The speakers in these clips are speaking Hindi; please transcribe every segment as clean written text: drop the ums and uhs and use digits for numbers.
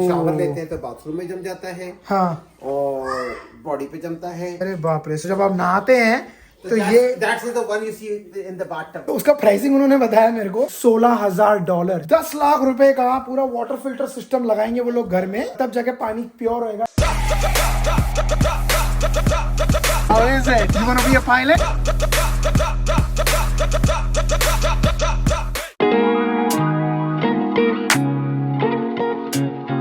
शावर लेते हैं तो बाथरूम में जम जाता है हाँ और बॉडी पे जमता है। अरे बाप रे, जब आप नहाते हैं तो ये that's the one you see in the bathtub. तो उसका प्राइसिंग उन्होंने बताया मेरे को $16,000, 10 लाख रुपए का पूरा वाटर फिल्टर सिस्टम लगाएंगे वो लोग घर में, तब जाके पानी प्योर होएगा। How is it? You wanna be a pilot?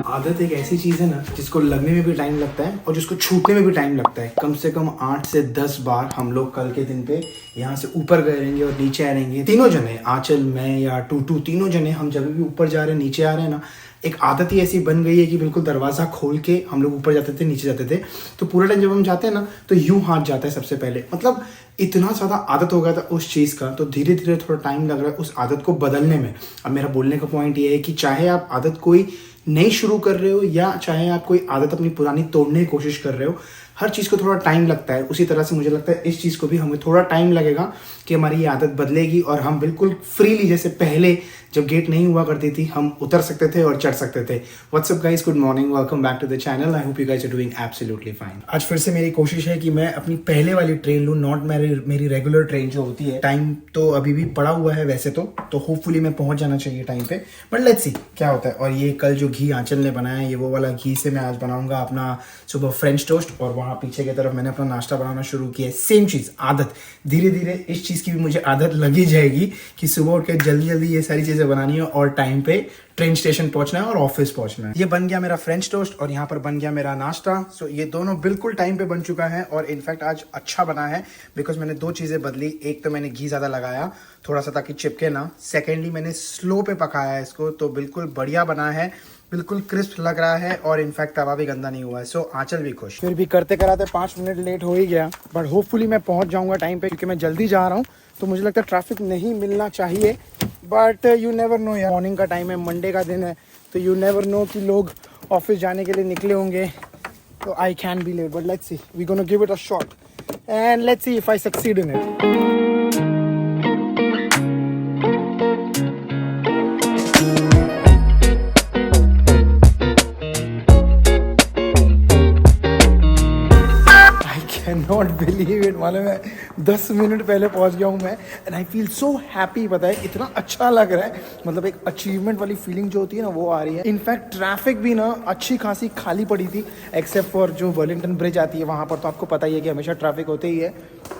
आदत एक ऐसी चीज है ना जिसको लगने में भी टाइम लगता है और जिसको छूटने में भी टाइम लगता है। कम से कम 8 से 10 बार हम लोग कल के दिन पे यहाँ से ऊपर गए रहेंगे और नीचे आए रहेंगे। तीनों जने, आंचल, मैं या टूटू, तीनों जने हम जब भी ऊपर जा रहे हैं नीचे आ रहे हैं ना, एक आदत ही ऐसी बन गई है कि बिल्कुल दरवाज़ा खोल के हम लोग ऊपर जाते थे, नीचे जाते थे। तो पूरा टाइम जब हम जाते हैं ना तो यूं हाथ जाता है सबसे पहले। मतलब इतना ज़्यादा आदत हो गया था उस चीज़ का, तो धीरे धीरे थोड़ा टाइम लग रहा है उस आदत को बदलने में। अब मेरा बोलने का पॉइंट ये है कि चाहे आप आदत कोई नई शुरू कर रहे हो या चाहे आप कोई आदत अपनी पुरानी तोड़ने की कोशिश कर रहे हो, हर चीज़ को थोड़ा टाइम लगता है। उसी तरह से मुझे लगता है इस चीज़ को भी हमें थोड़ा टाइम लगेगा कि हमारी ये आदत बदलेगी और हम बिल्कुल फ्रीली, जैसे पहले जब गेट नहीं हुआ करती थी, हम उतर सकते थे और चढ़ सकते थे। What's up guys, good morning, welcome back to the channel. I hope you guys are doing absolutely fine. आज फिर से मेरी कोशिश है कि मैं अपनी पहले वाली ट्रेन लूँ, नॉट मेरी रेगुलर ट्रेन जो होती है। टाइम तो अभी भी पड़ा हुआ है वैसे तो होपफुली मैं पहुंच जाना चाहिए टाइम पे, बट लेट्स सी क्या होता है। और ये कल जो घी आंचल ने बनाया है, ये वो वाला घी से मैं आज बनाऊंगा अपना सुबह फ्रेंच टोस्ट, और वहाँ पीछे की तरफ मैंने अपना नाश्ता बनाना शुरू किया है। सेम चीज़, आदत, धीरे धीरे इस चीज़ की भी मुझे आदत लगी जाएगी कि सुबह उठ के जल्दी जल्दी ये सारी चीज़ें बनानी है और टाइम पे ट्रेन स्टेशन पहुंचना है और ऑफिस पहुंचना है। ये बन गया मेरा फ्रेंच टोस्ट और यहाँ पर बन गया मेरा नाश्ता। सो ये दोनों बिल्कुल टाइम पे बन चुका है और इनफैक्ट आज अच्छा बना है बिकॉज मैंने दो चीज़ें बदली। एक तो मैंने घी ज़्यादा लगाया थोड़ा सा ताकि चिपके ना, सेकेंडली मैंने स्लो पे पकाया है इसको, तो बिल्कुल बढ़िया बना है, बिल्कुल क्रिस्प लग रहा है और इनफैक्ट तवा भी गंदा नहीं हुआ है। सो आंचल भी खुश। फिर भी करते कराते 5 मिनट लेट हो ही गया, बट होपफुली मैं पहुंच जाऊंगा टाइम पे क्योंकि मैं जल्दी जा रहा हूं। तो मुझे लगता है ट्रैफिक नहीं मिलना चाहिए, बट यू नेवर नो यार। मॉर्निंग का टाइम है, मंडे का दिन है, तो यू नेवर नो कि लोग ऑफिस जाने के लिए निकले होंगे, तो I can be late, but let's see, we gonna give it a shot and let's see if I succeed in it. Not believe it, मालूम है 10 मिनट पहले पहुंच गया हूं मैं and I feel so happy. पता है इतना अच्छा लग रहा है, मतलब एक अचीवमेंट वाली फीलिंग जो होती है ना वो आ रही है। इनफैक्ट ट्रैफिक भी ना अच्छी खासी खाली पड़ी थी, एक्सेप्ट फॉर जो वेलिंगटन ब्रिज आती है वहां पर, तो आपको पता ही है कि हमेशा ट्रैफिक होते ही है,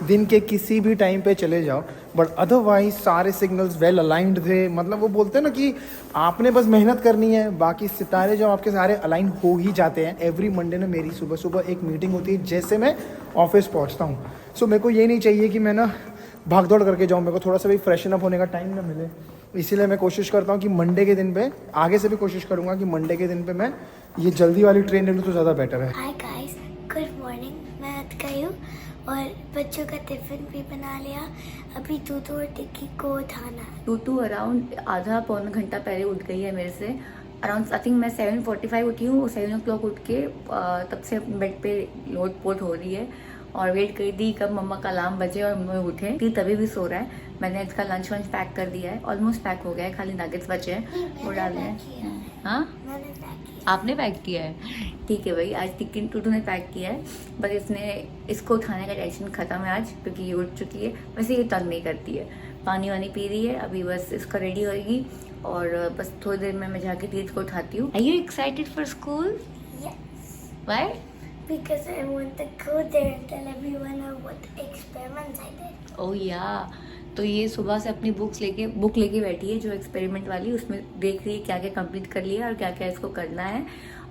दिन के किसी भी टाइम पे चले जाओ, बट अदरवाइज सारे सिग्नल्स वेल अलाइंड थे। मतलब वो बोलते हैं ना कि आपने बस मेहनत करनी है, बाकी सितारे जो आपके सारे अलाइन हो ही जाते हैं। एवरी मंडे ना मेरी सुबह सुबह एक मीटिंग होती है जैसे मैं ऑफिस पहुंचता हूं। सो मेरे को ये नहीं चाहिए कि मैं ना भाग दौड़ करके जाऊं, मेरे को थोड़ा सा भी फ्रेशन अप होने का टाइम ना मिले। इसीलिए मैं कोशिश करता हूं कि मंडे के दिन पे, आगे से भी कोशिश करूंगा कि मंडे के दिन पे मैं ये जल्दी वाली ट्रेन ले लूँ तो ज़्यादा बेटर है। Hi guys, good morning. मैं अत गई हूँ और बच्चों का टिफिन भी बना लिया। अभी टूटू और टिक्की को उठाना है। टूटू अराउंड आधा पौन घंटा पहले उठ गई है मेरे से। अराउंड आई थिंक मैं 7:45 उठी हूँ, 7 o'clock उठ के तब से बेड पे लोट पोट हो रही है और वेट करी थी कब मम्मा का अलार्म बजे और मम्मा उठे कि तभी भी सो रहा है। मैंने इसका लंच वंच पैक कर दिया है, ऑलमोस्ट पैक हो गया है, खाली नगेट्स बचे हैं वो डालने हैं। हाँ आपने पैक किया है, ठीक है भाई। आज टिक्की टूटू ने पैक किया है, बस इसको उठाने का टेंशन खत्म है आज क्योंकि ये उठ चुकी है। वैसे ये तंग नहीं करती है, पानी वानी पी रही है, अभी बस इसका रेडी होएगी और बस थोड़ी देर में मैं जाके तीज को उठाती हूँ। Are you excited for school? Yes, why? because I want to go there and tell everyone what experiments I did. ओह या, तो ये सुबह से अपनी बुक लेके बैठी है जो एक्सपेरिमेंट वाली, उसमें देख रही है क्या क्या कंप्लीट कर लिया और क्या क्या इसको करना है।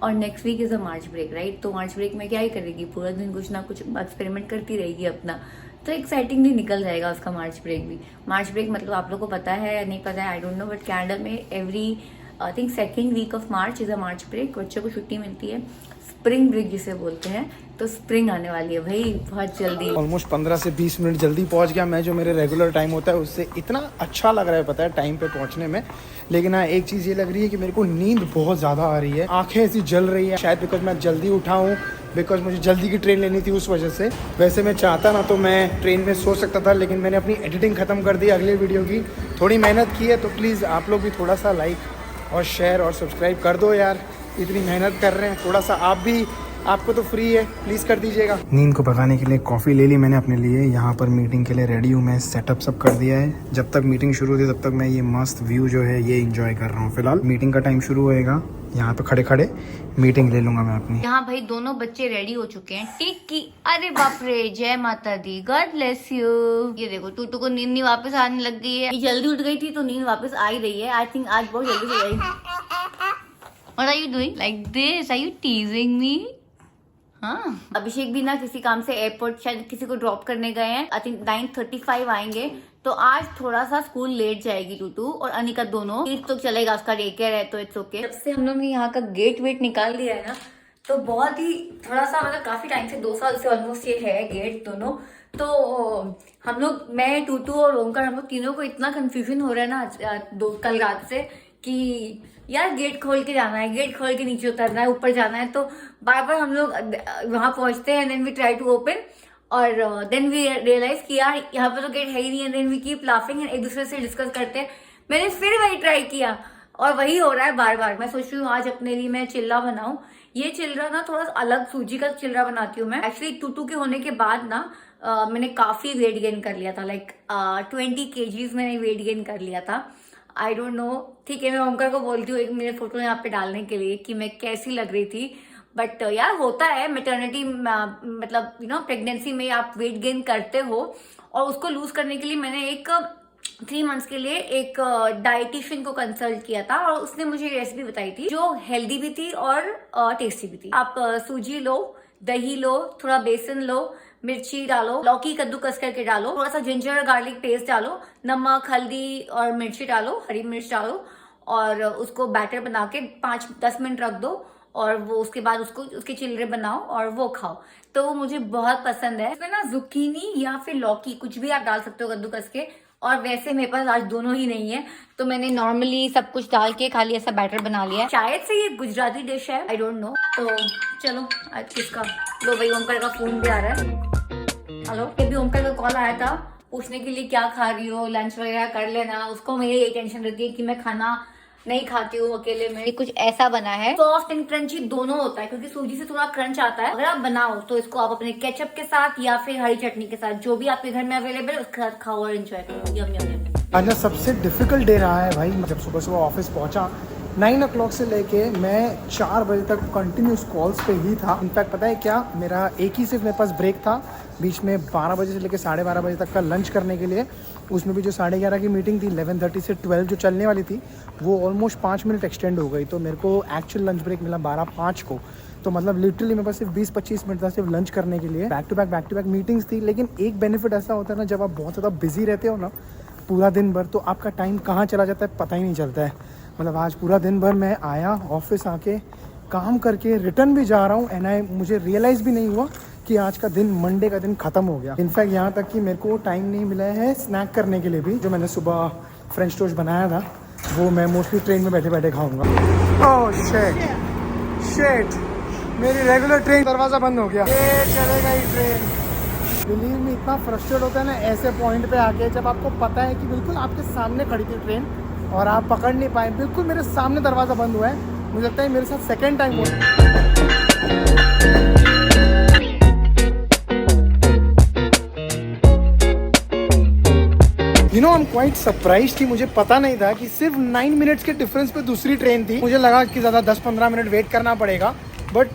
और next week is a March break, right? तो मार्च ब्रेक में क्या ही करेगी, पूरा दिन कुछ ना कुछ एक्सपेरिमेंट करती रहेगी अपना, तो एक्साइटिंगली निकल जाएगा उसका मार्च ब्रेक भी। मार्च ब्रेक मतलब आप लोग को पता है या नहीं पता है, I don't know, but Canada में every I think 2nd week of March is a March break, बच्चों को छुट्टी मिलती है, स्प्रिंग ब्रेक जिसे बोलते हैं। तो स्प्रिंग आने वाली है भाई बहुत जल्दी। ऑलमोस्ट 15 से 20 मिनट जल्दी पहुंच गया मैं, जो मेरे रेगुलर टाइम होता है उससे इतना अच्छा लग रहा है पता है टाइम पे पहुंचने में। लेकिन हाँ एक चीज़ ये लग रही है कि मेरे को नींद बहुत ज़्यादा आ रही है, आंखें ऐसी जल रही है, शायद बिकॉज मैं जल्दी उठा हूँ, बिकॉज मुझे जल्दी की ट्रेन लेनी थी उस वजह से। वैसे मैं चाहता ना तो मैं ट्रेन में सो सकता था, लेकिन मैंने अपनी एडिटिंग ख़त्म कर दी अगले वीडियो की, थोड़ी मेहनत की है, तो प्लीज़ आप लोग भी थोड़ा सा लाइक और शेयर और सब्सक्राइब कर दो यार। इतनी मेहनत कर रहे हैं, थोड़ा सा आप भी, आपको तो फ्री है, प्लीज़ कर दीजिएगा। नींद को भगाने के लिए कॉफ़ी ले ली मैंने अपने लिए। यहाँ पर मीटिंग के लिए रेडी हूँ मैं, सेटअप सब कर दिया है। जब तक मीटिंग शुरू होती है तब तक मैं ये मस्त व्यू जो है ये एंजॉय कर रहा हूँ। फिलहाल मीटिंग का टाइम शुरू होएगा, यहाँ पे खड़े खड़े मीटिंग ले लूंगा मैं अपनी। यहाँ भाई दोनों बच्चे रेडी हो चुके हैं। टिक्की, अरे बाप रे, जय माता दी, गॉड ब्लेस यू। ये देखो टूटू को नींद नहीं वापस आने लग गई है। ये जल्दी उठ गई थी तो नींद वापस आ ही रही है। आई थिंक आज बहुत जल्दी सो गई। What are you doing like this? Are you teasing me? हाँ, अभिषेक भी ना किसी काम से एयरपोर्ट शायद किसी को ड्रॉप करने गए हैं। आई थिंक 9:35 आएंगे, तो आज थोड़ा सा स्कूल लेट जाएगी टूटू और अनिका दोनों। ईद तो चलेगा, उसका डे केयर है तो इट्स ओके। जब से हम लोग ने यहाँ का गेट वेट निकाल दिया है ना, तो बहुत ही थोड़ा सा मतलब काफी टाइम से 2 साल से ऑलमोस्ट ये है गेट दोनों। तो हम लोग, मैं, टूटू और ओमकार, हम लोग तीनों को इतना कंफ्यूजन हो रहा है ना कल रात से कि यार गेट खोल के जाना है, गेट खोल के नीचे उतरना है, ऊपर जाना है। तो बार बार हम लोग वहां पहुंचते हैं, then we try to open और देन वी रियलाइज कि यार यहाँ पे तो गेट है ही नहीं है। Then we keep laughing and एक दूसरे से डिस्कस करते हैं। मैंने फिर वही ट्राई किया और वही हो रहा है बार बार। मैं सोच रही हूँ आज अपने लिए मैं चिल्ला बनाऊं। ये चिल्ला ना थोड़ा अलग सूजी का चिल्ला बनाती हूँ मैं। एक्चुअली टूटू के होने के बाद ना मैंने काफी वेट गेन कर लिया था, लाइक 20 kgs मैंने वेट गेन कर लिया था। आई डोंट नो, ठीक है, मैं ओमकार को बोलती हूँ एक मेरे फोटो यहाँ पे डालने के लिए कि मैं कैसी लग रही थी। बट यार होता है मैटरनिटी, मतलब यू नो प्रेगनेंसी में आप वेट गेन करते हो और उसको लूज करने के लिए मैंने एक 3 months के लिए एक डाइटिशियन को कंसल्ट किया था और उसने मुझे रेसिपी बताई थी जो हेल्दी भी थी और टेस्टी भी थी। आप सूजी लो, दही लो, थोड़ा बेसन लो, मिर्ची डालो, लौकी कद्दूकस करके डालो, थोड़ा सा जिंजर गार्लिक पेस्ट डालो, नमक, हल्दी और मिर्ची डालो, हरी मिर्च डालो और उसको बैटर बना के 5-10 मिनट रख दो और वो उसके बाद उसके चिल्ले बनाओ और वो खाओ। तो वो मुझे बहुत पसंद है। इसमें ना जुकीनी या फिर लौकी कुछ भी आप डाल सकते हो कद्दूकस के, और वैसे मेरे पास आज दोनों ही नहीं है तो मैंने नॉर्मली सब कुछ डाल के खाली ऐसा बैटर बना लिया है। शायद से ये गुजराती डिश है, आई डोंट नो। तो चलो आज किसका, लो भाई ओमकार का फोन भी आ रहा है। हेलो, अभी ओमकार का कॉल आया था पूछने के लिए क्या खा रही हो, लंच वगैरह कर लेना। उसको मेरी यही टेंशन रहती है कि मैं खाना नहीं खाती हूँ अकेले में। कुछ ऐसा बना है, सॉफ्ट एंड क्रंची दोनों होता है क्योंकि सूजी से थोड़ा क्रंच आता है। अगर आप बनाओ तो इसको आप अपने केचप के साथ या फिर हरी चटनी के साथ, जो भी आपके घर में अवेलेबल है उसके साथ खाओ और एंजॉय करो। यम यम यम। आज ना सबसे डिफिकल्ट डे रहा है भाई। जब सुबह सुबह ऑफिस पहुंचा 9 o'clock से लेके मैं 4 बजे तक कंटिन्यूस कॉल्स पे ही था। इनफैक्ट पता है क्या, मेरा एक ही सिर्फ मेरे पास ब्रेक था बीच में 12 बजे से लेके 12:30 बजे तक का लंच करने के लिए। उसमें भी जो 11:30 की मीटिंग थी 11:30 से 12 जो चलने वाली थी वो ऑलमोस्ट 5 मिनट एक्सटेंड हो गई। तो मेरे को एक्चुअल लंच ब्रेक मिला 12:05 को। तो मतलब लिटरली मेरे पास सिर्फ 20-25 मिनट था सिर्फ लंच करने के लिए। बैक टू बैक मीटिंग्स थी। लेकिन एक बेनिफिट ऐसा होता है ना, जब आप बहुत ज़्यादा बिजी रहते हो ना पूरा दिन भर, तो आपका टाइम कहाँ चला जाता है पता ही नहीं चलता है। मतलब आज पूरा दिन भर मैं आया, ऑफिस आके काम करके रिटर्न भी जा रहा हूँ एंड मुझे रियलाइज़ भी नहीं हुआ कि आज का दिन, मंडे का दिन खत्म हो गया। इनफैक्ट यहाँ तक कि मेरे को टाइम नहीं मिला है स्नैक करने के लिए भी। जो मैंने सुबह फ्रेंच टोस्ट बनाया था वो मैं मोस्टली ट्रेन में बैठे बैठे खाऊंगा। ओह शिट, मेरी रेगुलर ट्रेन दरवाज़ा बंद हो गया। ये चलेगा ही ट्रेन। बिलीव में इतना फ्रस्ट्रेट होता है ना ऐसे पॉइंट पे आके, जब आपको पता है कि बिल्कुल आपके सामने खड़ी थी ट्रेन और आप पकड़ नहीं पाए। बिल्कुल मेरे सामने दरवाज़ा बंद हुआ है। मुझे लगता है मेरे साथ सेकेंड टाइम हुआ है। आई एम क्वाइट सरप्राइज थी। मुझे पता नहीं था कि सिर्फ 9 मिनट्स के डिफरेंस पे दूसरी ट्रेन थी। मुझे लगा कि ज़्यादा 10-15 मिनट वेट करना पड़ेगा, but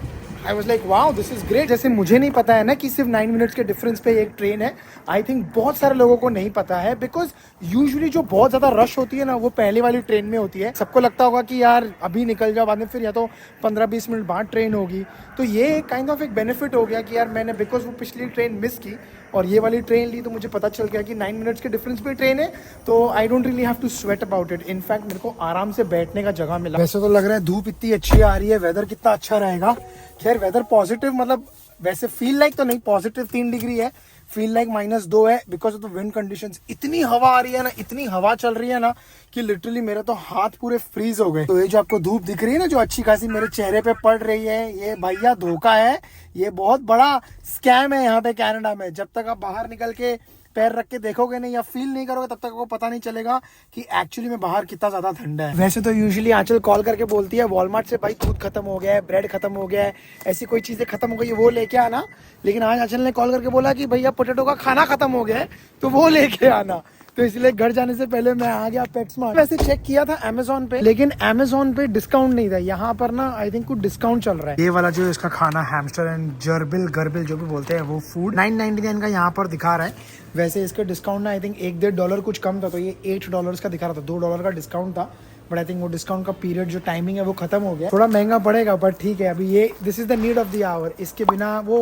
I was like wow this is great. जैसे मुझे नहीं पता है ना कि सिर्फ 9 मिनट्स के डिफरेंस पे एक ट्रेन है, आई थिंक बहुत सारे लोगों को नहीं पता है। बिकॉज यूजुअली जो बहुत ज़्यादा रश होती है ना वो पहले वाली ट्रेन में होती है। सबको लगता होगा कि यार अभी निकल जाओ, बाद में फिर या तो 15-20 मिनट बाद ट्रेन होगी। तो ये काइंड ऑफ एक बेनिफिट हो गया कि यार मैंने बिकॉज वो पिछली ट्रेन मिस की और ये वाली ट्रेन ली तो मुझे पता चल गया कि 9 मिनट्स के डिफरेंस पे ट्रेन है। तो I don't really have to sweat about it. In fact मेरे को आराम से बैठने का जगह मिला। वैसे तो लग रहा है धूप इतनी अच्छी आ रही है, वेदर कितना अच्छा रहेगा। खैर वेदर पॉजिटिव, मतलब वैसे फील लाइक तो नहीं, पॉजिटिव 3 डिग्री है, फील लाइक -2 है because of the wind conditions. इतनी हवा आ रही है ना, इतनी हवा चल रही है ना कि लिटरली मेरे तो हाथ पूरे फ्रीज हो गए। तो ये जो आपको धूप दिख रही है ना जो अच्छी खासी मेरे चेहरे पे पड़ रही है, ये भैया धोखा है। ये बहुत बड़ा स्कैम है यहाँ पे कनाडा में। जब तक आप बाहर निकल के पैर रख के देखोगे नहीं या फील नहीं करोगे तब तक आपको पता नहीं चलेगा कि एक्चुअली में बाहर कितना ज्यादा ठंडा है। वैसे तो यूजुअली आंचल कॉल करके बोलती है वॉलमार्ट से भाई दूध खत्म हो गया है, ब्रेड खत्म हो गया है, ऐसी कोई चीजें खत्म हो गई है वो लेके आना, लेकिन आज आंचल ने कॉल करके बोला कि भैया पोटैटो का खाना खत्म हो गया है तो वो लेके आना। तो इसलिए घर जाने से पहले मैं आ गया पेट्समार्ट। वैसे चेक किया था अमेजोन पे, लेकिन अमेजोन पे डिस्काउंट नहीं था। यहाँ पर ना आई थिंक कुछ डिस्काउंट चल रहा है। ये वाला जो इसका खाना हैमस्टर एंड जर्बिल गर्बिल जो भी बोलते हैं वो फूड 9.99 का यहाँ पर दिखा रहा है। वैसे इसके डिस्काउंट ना आई थिंक $1-1.5 कुछ कम था, तो ये $8 का दिखा रहा था, $2 का डिस्काउंट था। बट आई थिंक वो डिस्काउंट का पीरियड जो टाइमिंग है वो खत्म हो गया, थोड़ा महंगा पड़ेगा बट ठीक है। अभी ये this is the need of the hour. इसके बिना वो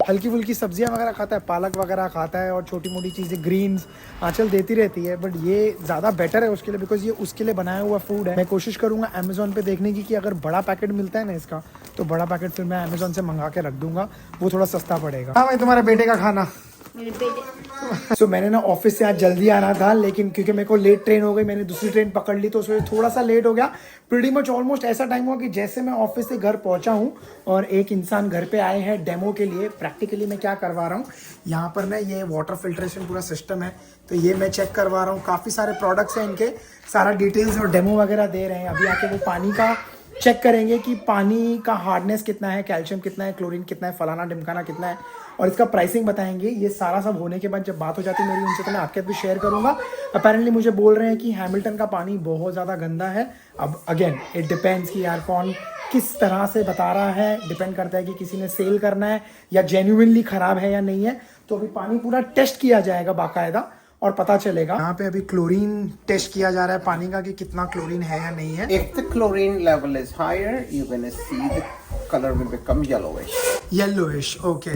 हल्की फुल्की सब्जियां वगैरह खाता है, पालक वगैरह खाता है और छोटी मोटी चीज़ें ग्रीन्स आंचल देती रहती है, बट ये ज़्यादा बेटर है उसके लिए बिकॉज ये उसके लिए बनाया हुआ फूड है। मैं कोशिश करूंगा अमेजोन पे देखने की कि अगर बड़ा पैकेट मिलता है ना इसका, तो बड़ा पैकेट फिर मैं अमेजोन से मंगा के रख दूंगा, वो थोड़ा सस्ता पड़ेगा। हाँ भाई तुम्हारे बेटे का खाना मेरे बेटे सो मैंने ना ऑफिस से आज जल्दी आना था, लेकिन क्योंकि मेरे को लेट ट्रेन हो गई, मैंने दूसरी ट्रेन पकड़ ली तो उसमें थोड़ा सा लेट हो गया। प्रीटी मच ऑलमोस्ट ऐसा टाइम हुआ कि जैसे मैं ऑफिस से घर पहुंचा हूं और एक इंसान घर पे आए हैं डेमो के लिए। प्रैक्टिकली मैं क्या करवा रहा हूँ यहाँ पर ना, ये वाटर फिल्ट्रेशन पूरा सिस्टम है, तो ये मैं चेक करवा रहा हूँ। काफ़ी सारे प्रोडक्ट्स हैं इनके, सारा डिटेल्स और डेमो वगैरह दे रहे हैं। अभी आके वो पानी का चेक करेंगे कि पानी का हार्डनेस कितना है, कैल्शियम कितना है, क्लोरीन कितना है, फलाना ढिमकाना कितना है, और इसका प्राइसिंग बताएंगे। ये सारा सब होने के बाद जब बात हो जाती है मेरी उनसे तो मैं आपके साथ भी शेयर करूंगा। अपेरेंटली मुझे बोल रहे हैं कि हैमिल्टन का पानी बहुत ज़्यादा गंदा है। अब अगेन इट डिपेंड्स कि यार कौन किस तरह से बता रहा है, डिपेंड करता है कि किसी ने सेल करना है या जेन्युइनली ख़राब है या नहीं है। तो अभी पानी पूरा टेस्ट किया जाएगा बाकायदा और पता चलेगा। यहाँ पे अभी क्लोरीन टेस्ट किया जा रहा है पानी का कि कितना क्लोरीन है या नहीं है। If the chlorine level is higher, you're gonna see the color will become yellowish. Yellowish, okay.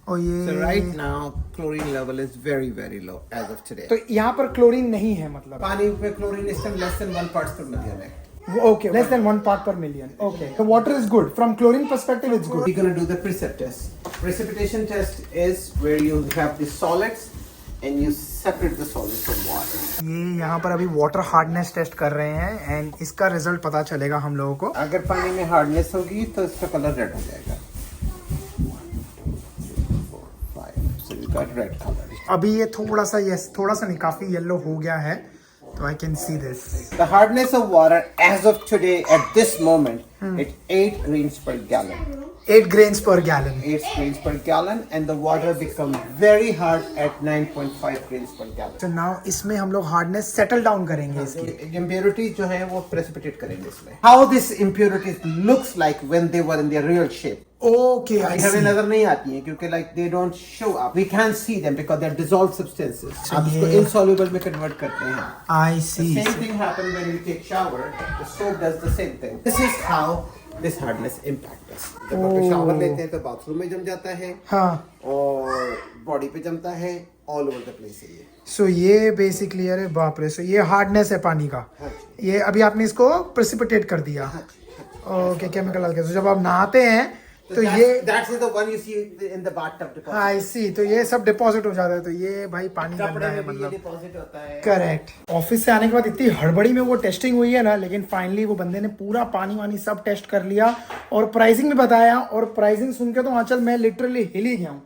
और ये So right now, chlorine level is very low as of today. तो यहाँ पर क्लोरीन नहीं है मतलब पानी में chlorine is still less than 1 parts per million है. Okay, less than 1 part per million. Okay, the water is good from chlorine perspective, it's good. We're gonna do the precip test. Precipitation test is where you have the solids and you separate the solids from water. ये यहाँ पर अभी वाटर हार्डनेस टेस्ट कर रहे हैं एंड इसका रिजल्ट पता चलेगा हम लोगों को। अगर पानी में हार्डनेस होगी तो इसका कलर रेड हो जाएगा। 1, 2, 3, 4, 5. So you got red color. अभी ये थोड़ा सा थोड़ा सा नहीं काफी येलो हो गया है, तो I can see this. The hardness of water as of today at this moment, it's 8 grains per gallon. 8 grains per gallon. 8 grains per gallon, and the water becomes very hard at 9.5 grains per gallon. तो नाउ इसमें हम लोग हार्डनेस सेटल डाउन करेंगे इसकी। Impurities जो है वो precipitate करेंगे इसमें। How this impurities looks like when they were in their real shape. Okay, I हमें सी। नजर नहीं आती है क्योंकि like they don't show up. We can't see them because they're dissolved substances. So आप इसको ये- insoluble में convert करते हैं। आई The C. same thing happens when you take shower. The soap does the same thing. This is how this hardness impacts us. जब आप शावर लेते हैं तो बाथरूम में जम जाता है हाँ, और बॉडी पे जमता है, ऑल ओवर द प्लेस है ये। सो ये बेसिकली, अरे बाप रे, सो ये हार्डनेस है पानी का। ये अभी आपने इसको प्रेसिपिटेट कर दिया। ओके, केमिकल डाल के। तो जब आप नहाते हैं तो ये that's the one you see in the bathtub deposit. आई सी, तो ये सब डिपॉजिट हो जाता है, तो ये भाई पानी गंदा कपड़े है में भी ये मतलब। डिपॉजिट होता है। करेक्ट। ऑफिस से आने के बाद इतनी हड़बड़ी में वो टेस्टिंग हुई है ना, लेकिन फाइनली वो बंदे ने पूरा पानी वानी सब टेस्ट कर लिया और प्राइसिंग भी बताया, और प्राइसिंग सुन के तो आंचल मैं लिटरली हिल ही गया हूँ।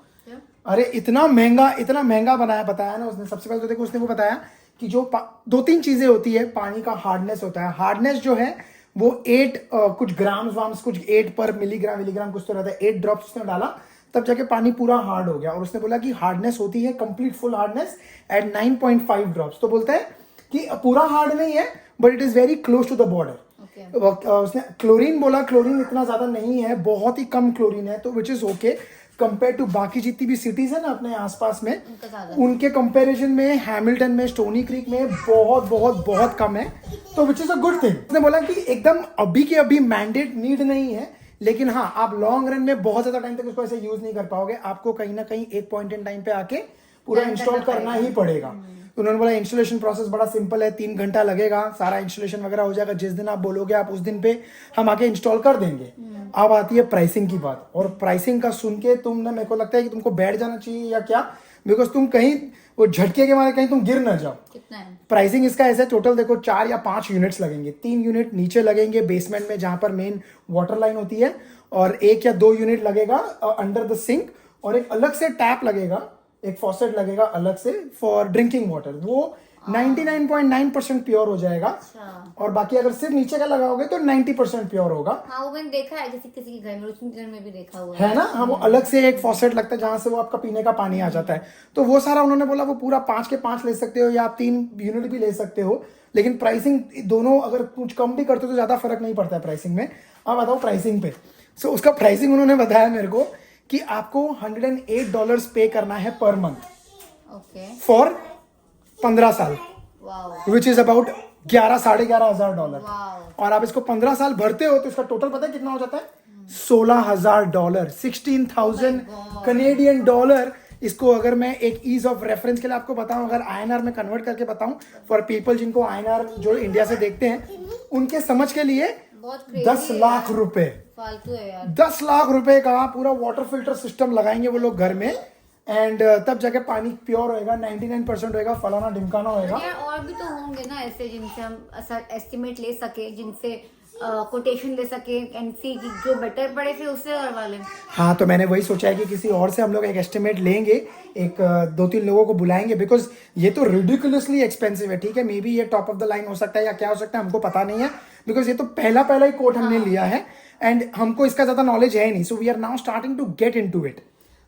अरे इतना महंगा बताया ना उसने। सबसे पहले तो देखो उसने वो बताया कि जो 2-3 चीजें होती है, पानी का हार्डनेस होता है। हार्डनेस जो है वो 8 कुछ ग्राम्स वाम्स, कुछ 8 पर मिलीग्राम कुछ तो रहता है। 8 ड्रॉप्स उसने डाला तब जाके पानी पूरा हार्ड हो गया, और उसने बोला कि हार्डनेस होती है complete full hardness at 9.5 drops. तो बोलता है कि पूरा हार्ड नहीं है but it is very close to the border. उसने क्लोरीन बोला, क्लोरीन इतना ज्यादा नहीं है, बहुत ही कम क्लोरीन है, तो which is okay compare to बाकी जितनी भी सिटीज है ना अपने आसपास में, उनके कंपैरिजन में हैमिल्टन में, स्टोनी क्रीक में बहुत कम है, तो which is a good thing. उसने बोला कि एकदम अभी के अभी मैंडेट नीड नहीं है, लेकिन हाँ आप लॉन्ग रन में बहुत ज्यादा टाइम तक उसको ऐसे यूज नहीं कर पाओगे। आपको कहीं ना कहीं एक पॉइंट इन टाइम पे आके पूरा इंस्टॉल करना ही पड़ेगा। तो उन्होंने बोला इंस्टॉलेशन प्रोसेस बड़ा सिंपल है, 3 घंटा लगेगा, सारा इंस्टॉलेशन वगैरह हो जाएगा। जिस दिन आप बोलोगे आप उस दिन पे हम आके इंस्टॉल कर देंगे। अब आती है प्राइसिंग की बात, और प्राइसिंग का सुन के तुम ना, मेरे को लगता है कि तुमको बैठ जाना चाहिए या क्या, बिकॉज तुम कहीं वो झटके के मारे कहीं तुम गिर ना जाओ। कितना है प्राइसिंग इसका ऐसे टोटल देखो 4 या 5 यूनिट्स लगेंगे। 3 यूनिट नीचे लगेंगे बेसमेंट में जहां पर मेन वाटर लाइन होती है, और 1 या 2 यूनिट लगेगा अंडर द सिंक, और एक अलग से टैप लगेगा एक फॉसेट लगेगा अलग से फॉर ड्रिंकिंग वाटर, वो 99.9% प्योर हो जाएगा। और बाकी अगर सिर्फ नीचे का लगाओगे तो 90% प्योर होगा। हाँ वो मैंने देखा है किसी किसी के घर में, उसके घर में भी देखा हुआ है ना। हाँ, वो अलग से एक फॉसेट लगता है जहां से वो आपका पीने का पानी आ जाता है। तो वो सारा उन्होंने बोला वो पूरा 5 के 5 ले सकते हो या आप 3 यूनिट भी ले सकते हो, लेकिन प्राइसिंग दोनों अगर कुछ कम भी करते हो तो ज्यादा फर्क नहीं पड़ता है प्राइसिंग में। अब बताओ प्राइसिंग पे। सो उसका प्राइसिंग उन्होंने बताया मेरे को कि आपको $108 पे करना है पर मंथ ओके फॉर 15 साल, wow which is about 11,500 $11,500। Wow और आप इसको 15 साल भरते हो तो इसका टोटल पता है कितना हो जाता है? $16,000, 16,000 कनेडियन डॉलर। इसको अगर मैं एक ईज ऑफ रेफरेंस के लिए आपको बताऊं, अगर INR में कन्वर्ट करके बताऊं फॉर पीपल जिनको INR जो इंडिया से देखते हैं उनके समझ के लिए बहुत 10 लाख रुपए, फालतू है यार। 10 लाख रुपए का पूरा वाटर फिल्टर सिस्टम लगाएंगे वो लोग घर में, एंड तब जाके पानी प्योर होएगा, 99% होएगा, फलाना ढिमकाना होएगा। यार और भी तो होंगे ना ऐसे जिनसे हम एस्टिमेट ले सके, जिनसे कोटेशन ले सके एंड सी कि जो बेटर पड़े फिर उससे करवा लें। हाँ, तो मैंने वही सोचा है कि किसी और से हम लोग एक एस्टिमेट लेंगे, एक 2-3 लोगों को बुलाएंगे, बिकॉज ये तो रिडिकुलसली एक्सपेंसिव है। ठीक है, मे बी ये टॉप ऑफ द लाइन हो सकता है या क्या हो सकता है हमको पता नहीं है, बिकॉज ये तो पहला ही कोट हमने लिया है एंड हमको इसका ज्यादा नॉलेज है नहीं। So we are now starting to get into it.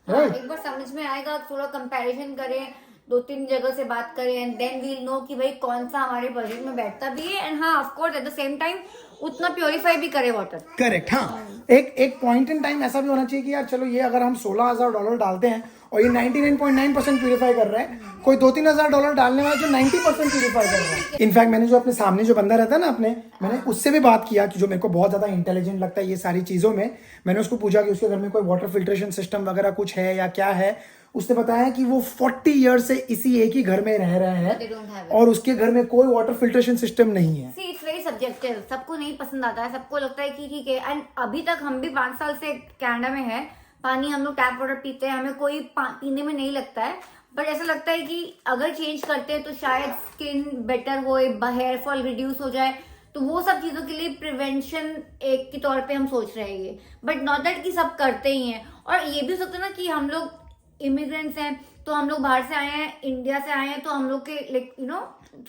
एक बार समझ में आएगा, थोड़ा कंपैरिजन करें, 2-3 जगह से बात करें एंड देन वील नो कि भाई कौन सा हमारे बजट में बैठता भी है एंड हाँ of course at the same time उतना प्योरीफाई भी करे वाटर। करेक्ट। हाँ, एक पॉइंट इन टाइम ऐसा भी होना चाहिए कि यार चलो ये अगर हम $16,000 डालते हैं और ये 99.9% प्यूरिफाई कर रहा है, कोई $2-3,000 डालने वाला जो 90% प्यूरिफाई कर रहा है। इनफैक्ट मैंने जो अपने सामने जो बंदा रहता है ना मैंने उससे भी बात किया कि जो मेरे को बहुत ज्यादा इंटेलिजेंट लगता है ये सारी चीजों में। मैंने उसको पूछा कि उसके घर में कोई वाटर फिल्ट्रेशन सिस्टम वगैरह कुछ है या क्या है। उसने बताया कि वो 40 ईयर से इसी एक ही घर में रह रहे हैं और उसके घर में कोई वाटर फिल्ट्रेशन सिस्टम नहीं है। इट्स वेरी सब्जेक्टिव, सबको नहीं पसंद आता है, सबको लगता है कि ठीक है। एंड अभी तक हम भी 5 साल से कनाडा में है, पानी हम लोग टैप वाटर पीते हैं, हमें कोई पीने में नहीं लगता है, बट ऐसा लगता है कि अगर चेंज करते हैं तो शायद स्किन बेटर हो, हेयर फॉल रिड्यूस हो जाए, तो वो सब चीजों के लिए प्रिवेंशन एक के तौर पे हम सोच रहे हैं, बट नॉट दैट कि सब करते ही हैं। और ये भी हो सकता है ना कि हम लोग इमिग्रेंट्स हैं, तो हम लोग बाहर से आए हैं, इंडिया से आए हैं, तो हम लोग के लाइक यू नो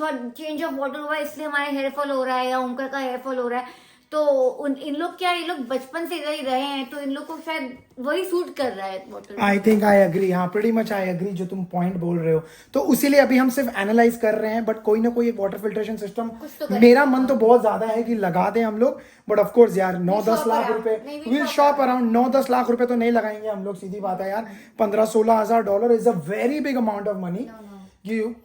थोड़ा चेंज ऑफ वाटर हुआ इसलिए हमारे हेयर फॉल हो रहा है या उनका का हेयर फॉल हो रहा है। तो इन लोग क्या, ये लोग बचपन से इधर ही रहे हैं, तो इन लोग को शायद वही सूट कर रहा है water. I think I agree. हाँ, प्रीटी मच आई एग्री जो तुम पॉइंट बोल रहे हो। तो उसीलिए अभी हम सिर्फ एनालाइज कर रहे हैं, बट कोई ना कोई एक वाटर फिल्ट्रेशन सिस्टम मेरा मन तो बहुत ज्यादा है कि लगा दें हम लोग, बट ऑफ कोर्स यार 9-10 लाख रुपए विल शॉप अराउंड 9-10 लाख रुपए तो नहीं लगाएंगे हम लोग, सीधी बात है यार। $15,000-16,000 is a very big amount of money.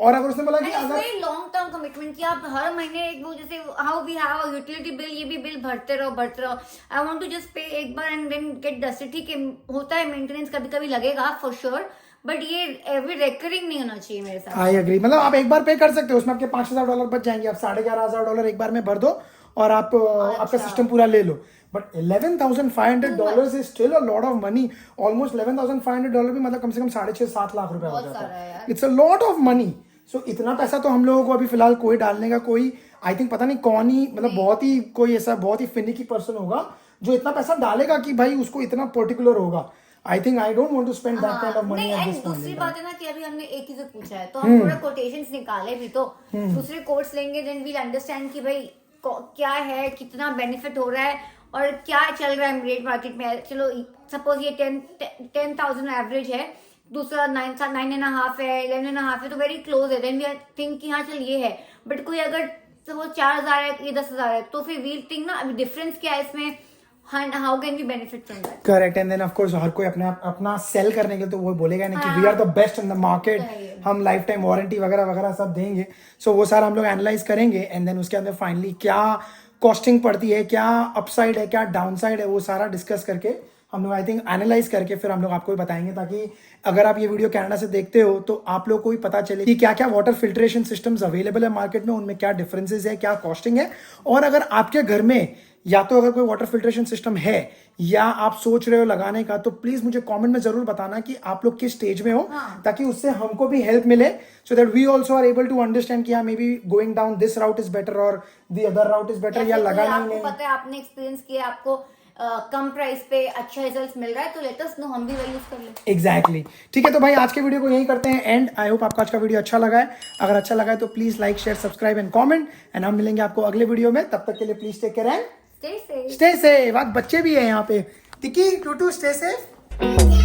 और अगर उसने बोला कि अगर लॉन्ग टर्म कमिटमेंट कि आप हर महीने एक वो जैसे how we have a utility bill, ये भी बिल भरते रहो। I want to just pay एक बार एंड देन गेट डस्टेड। ठीक है, होता है मेंटेनेंस कभी कभी लगेगा फॉर श्योर, बट ये एवरी रिकरिंग नहीं होना चाहिए मेरे साथ। I agree. मतलब आप एक बार पे कर सकते हो, उसमें आपके $5,000 बच जाएंगे, आप $11,500 एक बार में भर दो और आप आपका सिस्टम पूरा ले लो। But $11,500 is still a lot of money. Almost $11,500 भी मतलब कम से कम 6.5-7 लाख रुपए हो जाता है। It's a lot of money. So इतना पैसा तो हम लोगों को अभी फिलहाल कोई डालने का कोई आई थिंक पता नहीं कौन ही मतलब बहुत ही कोई ऐसा बहुत ही फिनिकी पर्सन होगा जो इतना पैसा डालेगा कि भाई उसको इतना पर्टिकुलर होगा। I think I don't want to spend that kind of money at this point. दूसरी बात है ना कि अभी हमने एक ही से पूछा है, तो हम थोड़ा कोटेशंस निकाले भी, तो दूसरे कोर्स लेंगे, देन वील अंडरस्टैंड कि भाई क्या है, कितना बेनिफिट हो रहा है और क्या चल रहा है रेट मार्केट में। चलो सपोज ये 10,000 एवरेज है, दूसरा 9.5 है, 11.5 है, तो वेरी क्लोज है। देन वी थिंक कि हाँ चल ये है, बट कोई अगर सपोज 4,000 है, ये 10,000 है, तो फिर वील थिंक ना अभी डिफरेंस क्या है इसमें, how can we benefit from that. Correct. And then of course हर कोई अपना सेल करने के लिए तो वो बोलेगा नहीं कि we are the best in the market, हम लाइफ टाइम वारंटी वगैरह वगैरह सब देंगे। सो वो सारा हम लोग एनालाइज करेंगे एंड देन उसके अंदर फाइनली क्या कॉस्टिंग पड़ती है, क्या अपसाइड है, क्या डाउनसाइड है, वो सारा डिस्कस करके हम लोग आई थिंक एनालाइज करके फिर हम लोग आपको भी बताएंगे, ताकि अगर आप ये वीडियो कनाडा से देखते हो तो आप लोग को भी पता चले कि क्या क्या वाटर फिल्ट्रेशन सिस्टम्स अवेलेबल है मार्केट में, उनमें क्या डिफरेंसेस है, क्या कॉस्टिंग है। और अगर आपके घर में या तो अगर कोई वाटर फिल्ट्रेशन सिस्टम है या आप सोच रहे हो लगाने का, तो प्लीज मुझे कमेंट में जरूर बताना कि आप लोग किस स्टेज में हो, ताकि उससे हमको भी हेल्प मिले, so that we also are able to understand कि हाँ maybe going down this route is better और the other route is better, या लगाना ही नहीं। पता है, आपने एक्सपीरियंस किया, आपको कम प्राइस पे अच्छा रिजल्ट मिल रहा है, तो लेट अस नो, हम भी वही यूज कर ले। एग्जैक्टली ठीक है, तो भाई आज के वीडियो को यही करते हैं एंड। आई होप आपको आज का वीडियो अच्छा लगा है। अगर अच्छा लगा है तो please like share subscribe and comment, and हम मिलेंगे आपको अगले वीडियो में। तब तक के लिए please take care and stay safe. Stay safe. आज बच्चे भी है यहाँ पे, टिकी टूटू, स्टे सेफ।